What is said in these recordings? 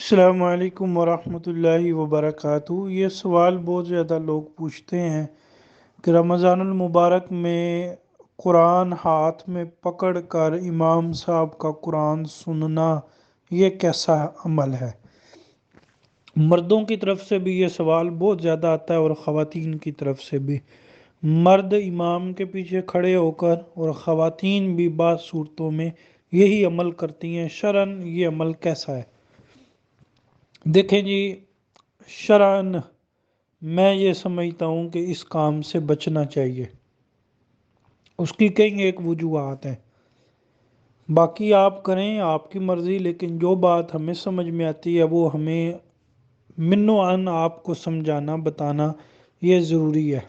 السلام علیکم ورحمۃ اللہ وبرکاتہ۔ یہ سوال بہت زیادہ لوگ پوچھتے ہیں کہ رمضان المبارک میں قرآن ہاتھ میں پکڑ کر امام صاحب کا قرآن سننا یہ کیسا عمل ہے؟ مردوں کی طرف سے بھی یہ سوال بہت زیادہ آتا ہے اور خواتین کی طرف سے بھی۔ مرد امام کے پیچھے کھڑے ہو کر اور خواتین بھی بعض صورتوں میں یہی عمل کرتی ہیں۔ شرعاً یہ عمل کیسا ہے؟ دیکھیں جی، شرعاً میں یہ سمجھتا ہوں کہ اس کام سے بچنا چاہیے۔ اس کی کئی ایک وجوہات ہیں، باقی آپ کریں آپ کی مرضی، لیکن جو بات ہمیں سمجھ میں آتی ہے وہ ہمیں من و عن آپ کو سمجھانا بتانا یہ ضروری ہے۔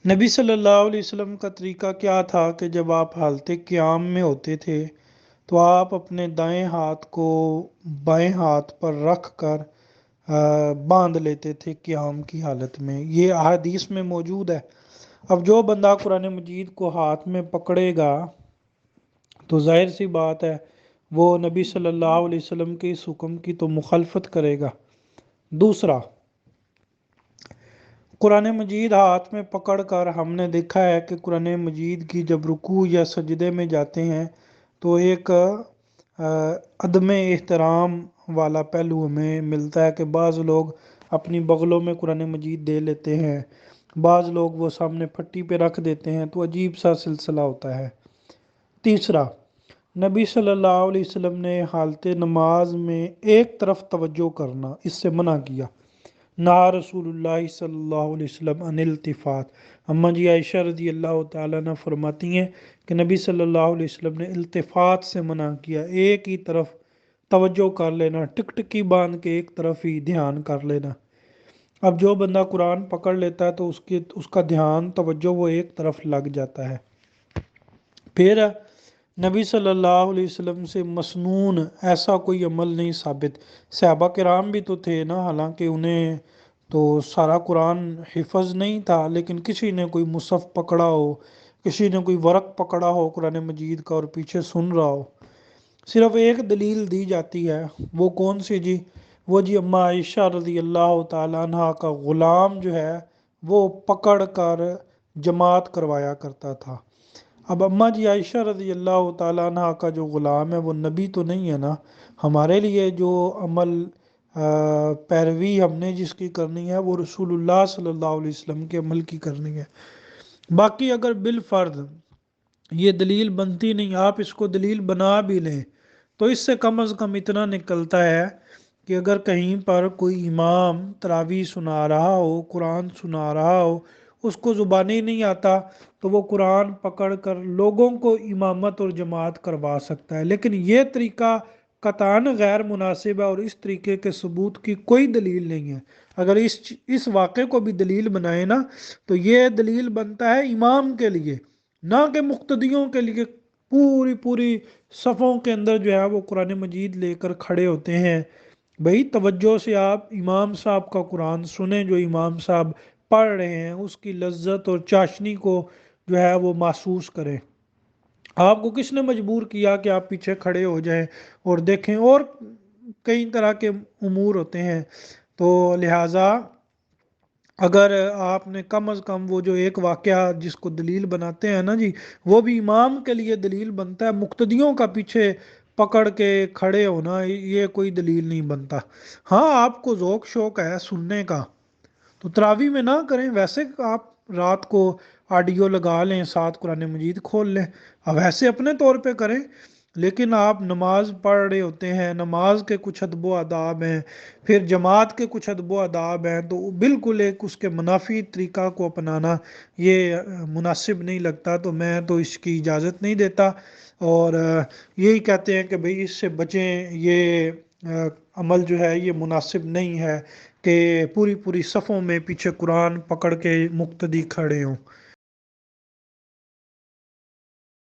نبی صلی اللہ علیہ وسلم کا طریقہ کیا تھا کہ جب آپ حالت قیام میں ہوتے تھے تو آپ اپنے دائیں ہاتھ کو بائیں ہاتھ پر رکھ کر باندھ لیتے تھے قیام کی حالت میں۔ یہ احادیث میں موجود ہے۔ اب جو بندہ قرآن مجید کو ہاتھ میں پکڑے گا تو ظاہر سی بات ہے وہ نبی صلی اللہ علیہ وسلم کے اس حکم کی تو مخالفت کرے گا۔ دوسرا، قرآن مجید ہاتھ میں پکڑ کر ہم نے دیکھا ہے کہ قرآن مجید کی جب رکوع یا سجدے میں جاتے ہیں تو ایک عدم احترام والا پہلو ہمیں ملتا ہے کہ بعض لوگ اپنی بغلوں میں قرآن مجید دے لیتے ہیں، بعض لوگ وہ سامنے پھٹی پہ رکھ دیتے ہیں، تو عجیب سا سلسلہ ہوتا ہے۔ تیسرا، نبی صلی اللہ علیہ وسلم نے حالت نماز میں ایک طرف توجہ کرنا اس سے منع کیا۔ نہا رسول اللہ صلی اللہ علیہ وسلم عن التفات۔ اما جی عائشہ رضی اللہ تعالیٰ عنہ فرماتی ہیں کہ نبی صلی اللہ علیہ وسلم نے التفات سے منع کیا، ایک ہی طرف توجہ کر لینا، ٹک ٹکی باندھ کے ایک طرف ہی دھیان کر لینا۔ اب جو بندہ قرآن پکڑ لیتا ہے تو اس کا دھیان توجہ وہ ایک طرف لگ جاتا ہے۔ پھر نبی صلی اللہ علیہ وسلم سے مسنون ایسا کوئی عمل نہیں ثابت۔ صحابہ کرام بھی تو تھے نا، حالانکہ انہیں تو سارا قرآن حفظ نہیں تھا، لیکن کسی نے کوئی مصحف پکڑا ہو، کسی نے کوئی ورق پکڑا ہو قرآن مجید کا اور پیچھے سن رہا ہو۔ صرف ایک دلیل دی جاتی ہے، وہ کون سی جی؟ وہ جی اما عائشہ رضی اللہ تعالیٰ عنہ کا غلام جو ہے وہ پکڑ کر جماعت کروایا کرتا تھا۔ اب اما جی عائشہ رضی اللہ تعالیٰ عنہ کا جو غلام ہے وہ نبی تو نہیں ہے نا۔ ہمارے لیے جو عمل پیروی ہم نے جس کی کرنی ہے وہ رسول اللہ صلی اللہ علیہ وسلم کے عمل کی کرنی ہے۔ باقی اگر بالفرض یہ دلیل بنتی نہیں، آپ اس کو دلیل بنا بھی لیں تو اس سے کم از کم اتنا نکلتا ہے کہ اگر کہیں پر کوئی امام تراویح سنا رہا ہو، قرآن سنا رہا ہو، اس کو زبانی نہیں آتا تو وہ قرآن پکڑ کر لوگوں کو امامت اور جماعت کروا سکتا ہے۔ لیکن یہ طریقہ قطعاً غیر مناسب ہے اور اس طریقے کے ثبوت کی کوئی دلیل نہیں ہے۔ اگر اس واقعے کو بھی دلیل بنائے نا تو یہ دلیل بنتا ہے امام کے لیے، نہ کہ مقتدیوں کے لیے۔ پوری صفوں کے اندر جو ہے وہ قرآن مجید لے کر کھڑے ہوتے ہیں۔ بھئی توجہ سے آپ امام صاحب کا قرآن سنیں، جو امام صاحب پڑھ رہے ہیں اس کی لذت اور چاشنی کو جو ہے وہ محسوس کریں۔ آپ کو کس نے مجبور کیا کہ آپ پیچھے کھڑے ہو جائیں اور دیکھیں؟ اور کئی طرح کے امور ہوتے ہیں، تو لہٰذا اگر آپ نے کم از کم وہ جو ایک واقعہ جس کو دلیل بناتے ہیں نا جی، وہ بھی امام کے لیے دلیل بنتا ہے، مقتدیوں کا پیچھے پکڑ کے کھڑے ہونا یہ کوئی دلیل نہیں بنتا۔ ہاں آپ کو ذوق شوق ہے سننے کا تو تراویح میں نہ کریں، ویسے آپ رات کو آڈیو لگا لیں، ساتھ قرآن مجید کھول لیں، اب ویسے اپنے طور پہ کریں۔ لیکن آپ نماز پڑھ رہے ہوتے ہیں، نماز کے کچھ ادب و آداب ہیں، پھر جماعت کے کچھ ادب و آداب ہیں، تو بالکل ایک اس کے منافی طریقہ کو اپنانا یہ مناسب نہیں لگتا، تو میں تو اس کی اجازت نہیں دیتا اور یہی کہتے ہیں کہ بھئی اس سے بچیں، یہ عمل جو ہے یہ مناسب نہیں ہے کہ پوری صفوں میں پیچھے قرآن پکڑ کے مقتدی کھڑے ہوں۔